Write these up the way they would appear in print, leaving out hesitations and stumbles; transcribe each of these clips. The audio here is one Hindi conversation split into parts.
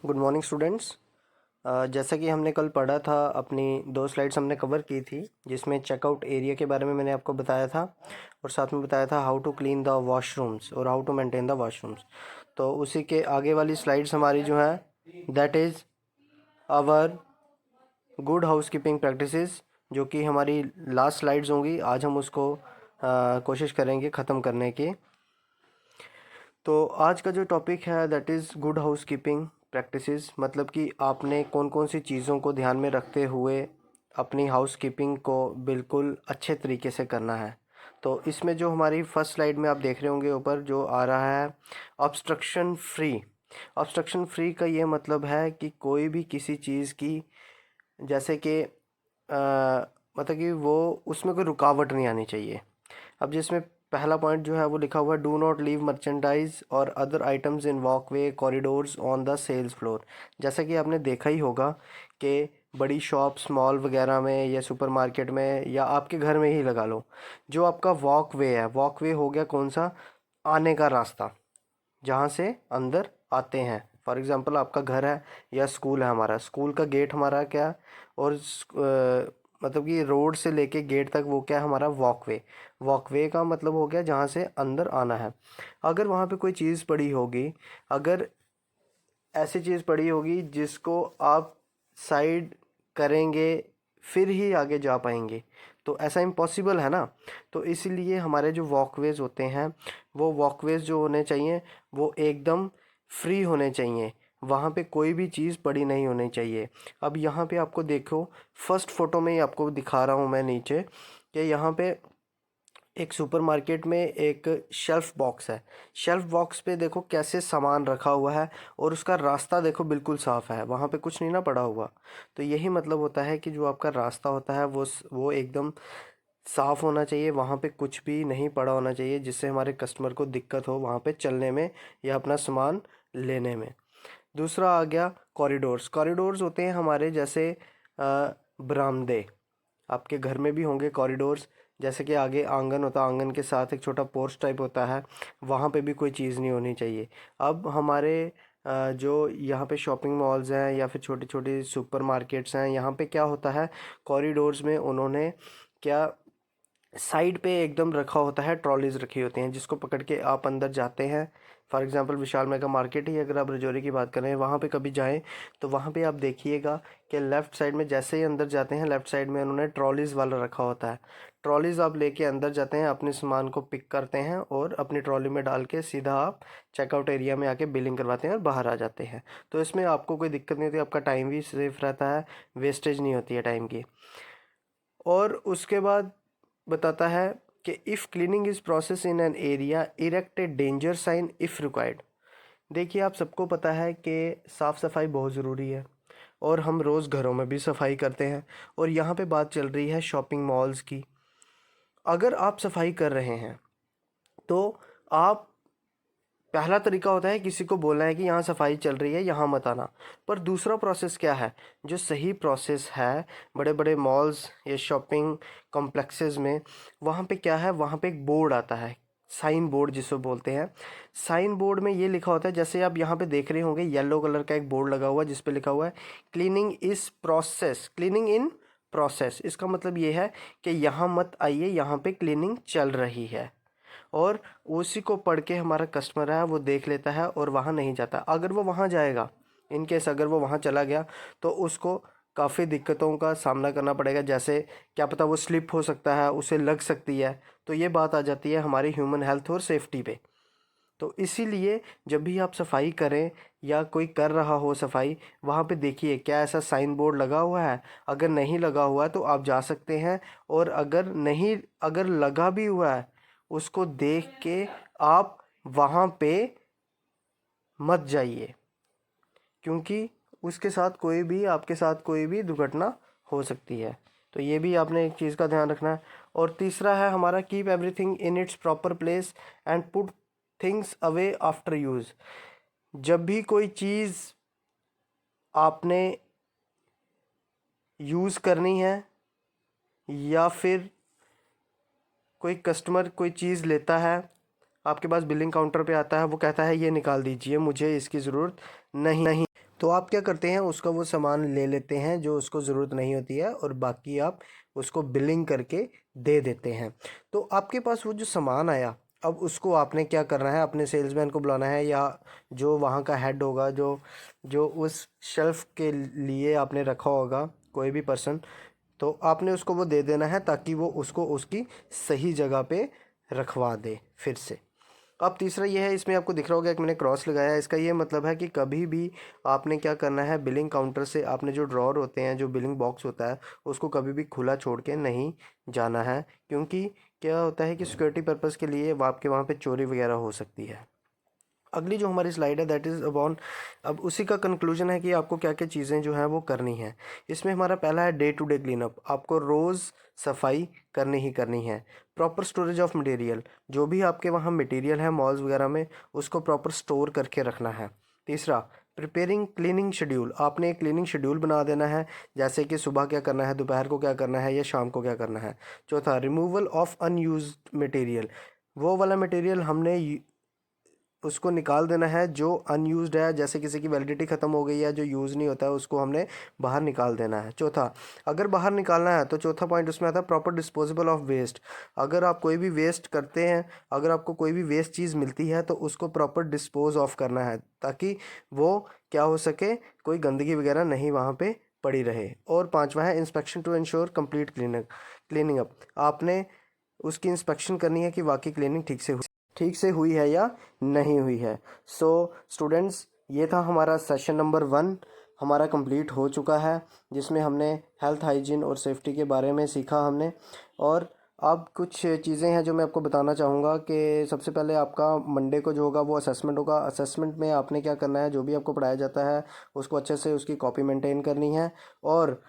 Good morning students. जैसा कि हमने कल पढ़ा था, अपनी 2 स्लाइड्स हमने कवर की थी जिसमें चेकआउट एरिया के बारे में मैंने आपको बताया था और साथ में बताया था how to clean the washrooms और how to maintain the washrooms. तो उसी के आगे वाली स्लाइड्स हमारी जो है that is our good housekeeping practices, जो कि हमारी लास्ट स्लाइड्स होंगी। आज हम उसको कोशिश करेंगे ख़त्म करने की। तो आज का जो टॉपिक है that is good housekeeping practices, मतलब कि आपने कौन कौन सी चीज़ों को ध्यान में रखते हुए अपनी हाउस कीपिंग को बिल्कुल अच्छे तरीके से करना है। तो इसमें जो हमारी फर्स्ट स्लाइड में आप देख रहे होंगे ऊपर जो आ रहा है ऑब्स्ट्रक्शन फ्री। ऑब्स्ट्रक्शन फ्री का ये मतलब है कि कोई भी किसी चीज़ की, जैसे कि मतलब कि वो उसमें कोई रुकावट नहीं आनी चाहिए। अब जिसमें पहला पॉइंट जो है वो लिखा हुआ है डू नॉट लीव मर्चेंडाइज और other items in walkway corridors on the sales floor. जैसा कि आपने देखा ही होगा कि बड़ी शॉप्स मॉल वगैरह में या सुपरमार्केट में या आपके घर में ही लगा लो, जो आपका वॉकवे है, वॉकवे हो गया कौन सा, आने का रास्ता, जहाँ से अंदर आते हैं। फॉर एग्ज़ाम्पल आपका घर है या स्कूल है, हमारा स्कूल का गेट हमारा क्या, और मतलब कि रोड से लेके गेट तक वो क्या है हमारा वॉकवे। वॉकवे का मतलब हो गया जहाँ से अंदर आना है। अगर वहाँ पे कोई चीज़ पड़ी होगी, अगर ऐसी चीज़ पड़ी होगी जिसको आप साइड करेंगे फिर ही आगे जा पाएंगे, तो ऐसा इम्पॉसिबल है ना। तो इसीलिए हमारे जो वॉकवेज़ होते हैं, वो वॉकवेज़ जो होने चाहिए वो एकदम फ्री होने चाहिए, वहाँ पे कोई भी चीज़ पड़ी नहीं होनी चाहिए। अब यहाँ पे आपको देखो, फर्स्ट फ़ोटो में ही आपको दिखा रहा हूँ मैं नीचे कि यहाँ पे एक सुपरमार्केट में एक शेल्फ बॉक्स है। शेल्फ बॉक्स पे देखो कैसे सामान रखा हुआ है और उसका रास्ता देखो बिल्कुल साफ़ है, वहाँ पे कुछ नहीं ना पड़ा हुआ। तो यही मतलब होता है कि जो आपका रास्ता होता है वो एकदम साफ़ होना चाहिए, वहाँ पे कुछ भी नहीं पड़ा होना चाहिए जिससे हमारे कस्टमर को दिक्कत हो वहाँ पे चलने में या अपना सामान लेने में। दूसरा आ गया कॉरिडोर्स। कॉरिडोर्स होते हैं हमारे जैसे बरामदे, आपके घर में भी होंगे कॉरिडोर्स। जैसे कि आगे आंगन होता है, आंगन के साथ एक छोटा पोर्च टाइप होता है, वहाँ पे भी कोई चीज़ नहीं होनी चाहिए। अब हमारे जो यहाँ पे शॉपिंग मॉल्स हैं या फिर छोटी छोटी सुपर मार्केट्स हैं, यहाँ पे क्या होता है कॉरिडोर्स में उन्होंने क्या साइड पे एकदम रखा होता है, ट्रॉलीज रखी होती हैं जिसको पकड़ के आप अंदर जाते हैं। For example Vishal mega market ही अगर आप रजौरी की बात करें, वहाँ पे कभी जाएं तो वहाँ पे आप देखिएगा कि लेफ़्ट साइड में जैसे ही अंदर जाते हैं, लेफ़्ट साइड में उन्होंने ट्रॉलीज़ वाला रखा होता है। ट्रॉलीज़ आप लेके अंदर जाते हैं, अपने सामान को पिक करते हैं और अपनी ट्रॉली में डाल के सीधा आप चेकआउट एरिया में आके बिलिंग करवाते हैं और बाहर आ जाते हैं। तो इसमें आपको कोई दिक्कत नहीं होती, आपका टाइम भी सेफ रहता है, वेस्टेज नहीं होती है टाइम की। और उसके बाद बताता है कि if cleaning is process in an area erect a danger sign if required. देखिए आप सबको पता है कि साफ़ सफाई बहुत ज़रूरी है और हम रोज़ घरों में भी सफाई करते हैं, और यहाँ पे बात चल रही है शॉपिंग मॉल्स की। अगर आप सफाई कर रहे हैं तो आप, पहला तरीका होता है किसी को बोलना है कि यहाँ सफाई चल रही है, यहाँ मत आना। पर दूसरा प्रोसेस क्या है, जो सही प्रोसेस है बड़े बड़े मॉल्स या शॉपिंग कॉम्प्लेक्सेस में, वहाँ पे क्या है, वहाँ पे एक बोर्ड आता है, साइन बोर्ड जिसको बोलते हैं। साइन बोर्ड में ये लिखा होता है, जैसे आप यहाँ पे देख रहे होंगे येलो कलर का एक बोर्ड लगा हुआ है जिस पे लिखा हुआ है cleaning is process, cleaning in process. इसका मतलब ये है कि यहाँ मत आइए, यहाँ पे क्लीनिंग चल रही है। और उसी को पढ़ के हमारा कस्टमर है वो देख लेता है और वहाँ नहीं जाता। अगर वो वहाँ जाएगा, इन केस अगर वो वहाँ चला गया, तो उसको काफ़ी दिक्कतों का सामना करना पड़ेगा। जैसे क्या पता वो स्लिप हो सकता है, उसे लग सकती है। तो ये बात आ जाती है हमारी ह्यूमन हेल्थ और सेफ्टी पे। तो इसीलिए जब भी आप सफाई करें या कोई कर रहा हो सफाई, वहाँ पे देखिए क्या ऐसा साइन बोर्ड लगा हुआ है। अगर नहीं लगा हुआ है तो आप जा सकते हैं, और अगर नहीं, अगर लगा भी हुआ है उसको देख के आप वहाँ पे मत जाइए, क्योंकि उसके साथ कोई भी, आपके साथ कोई भी दुर्घटना हो सकती है। तो ये भी आपने एक चीज़ का ध्यान रखना है। और तीसरा है हमारा keep everything in its proper place and put things away after use. जब भी कोई चीज़ आपने यूज़ करनी है या फिर कोई कस्टमर कोई चीज़ लेता है, आपके पास बिलिंग काउंटर पे आता है, वो कहता है ये निकाल दीजिए, मुझे इसकी ज़रूरत नहीं। तो आप क्या करते हैं, उसका वो सामान ले लेते हैं जो उसको ज़रूरत नहीं होती है और बाकी आप उसको बिलिंग करके दे देते हैं। तो आपके पास वो जो सामान आया, अब उसको आपने क्या करना है, अपने सेल्समैन को बुलाना है या जो वहाँ का हेड होगा, जो जो उस शेल्फ के लिए आपने रखा होगा, कोई भी पर्सन, तो आपने उसको वो दे देना है ताकि वो उसको उसकी सही जगह पे रखवा दे फिर से। अब तीसरा ये है, इसमें आपको दिख रहा होगा एक मैंने क्रॉस लगाया है, इसका ये मतलब है कि कभी भी आपने क्या करना है, बिलिंग काउंटर से आपने जो ड्रॉर होते हैं, जो बिलिंग बॉक्स होता है, उसको कभी भी खुला छोड़ के नहीं जाना है, क्योंकि क्या होता है कि सिक्योरिटी पर्पज़ के लिए आपके वहाँ पे चोरी वगैरह हो सकती है। अगली जो हमारी स्लाइड है दैट इज़ अपॉन, अब उसी का कंक्लूजन है कि आपको क्या क्या चीज़ें जो हैं वो करनी है। इसमें हमारा पहला है डे टू डे क्लीनअप, आपको रोज़ सफाई करनी ही करनी है। प्रॉपर स्टोरेज ऑफ मटेरियल, जो भी आपके वहाँ मटेरियल है मॉल्स वगैरह में, उसको प्रॉपर स्टोर करके रखना है। तीसरा, प्रिपेयरिंग क्लीनिंग शेड्यूल, आपने एक क्लीनिंग शेड्यूल बना देना है, जैसे कि सुबह क्या करना है, दोपहर को क्या करना है या शाम को क्या करना है। चौथा, रिमूवल ऑफ अनयूज्ड मटेरियल, वो वाला मटेरियल हमने उसको निकाल देना है जो अनयूज्ड है, जैसे किसी की वैलिडिटी ख़त्म हो गई है, जो यूज़ नहीं होता है, उसको हमने बाहर निकाल देना है। चौथा, अगर बाहर निकालना है तो चौथा पॉइंट उसमें आता है प्रॉपर डिस्पोजेबल ऑफ वेस्ट। अगर आप कोई भी वेस्ट करते हैं, अगर आपको कोई भी वेस्ट चीज़ मिलती है तो उसको प्रॉपर डिस्पोज ऑफ करना है, ताकि वो क्या हो सके, कोई गंदगी वगैरह नहीं वहाँ पे पड़ी रहे। और पांचवा है inspection to ensure complete cleaning up, आपने उसकी इंस्पेक्शन करनी है कि वाकई क्लीनिंग ठीक से हुई है या नहीं हुई है। सो स्टूडेंट्स, ये था हमारा सेशन नंबर 1, हमारा कंप्लीट हो चुका है, जिसमें हमने हेल्थ हाइजीन और सेफ्टी के बारे में सीखा हमने। और अब कुछ चीज़ें हैं जो मैं आपको बताना चाहूँगा कि सबसे पहले आपका मंडे को जो होगा वो असेसमेंट होगा। असेसमेंट में आपने क्या करना है, जो भी आपको पढ़ाया जाता है उसको अच्छे से उसकी कॉपी मेंटेन करनी है। और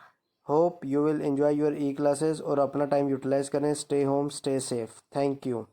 hope you will enjoy your E classes और अपना टाइम यूटिलाइज करें। Stay home, stay safe. Thank you.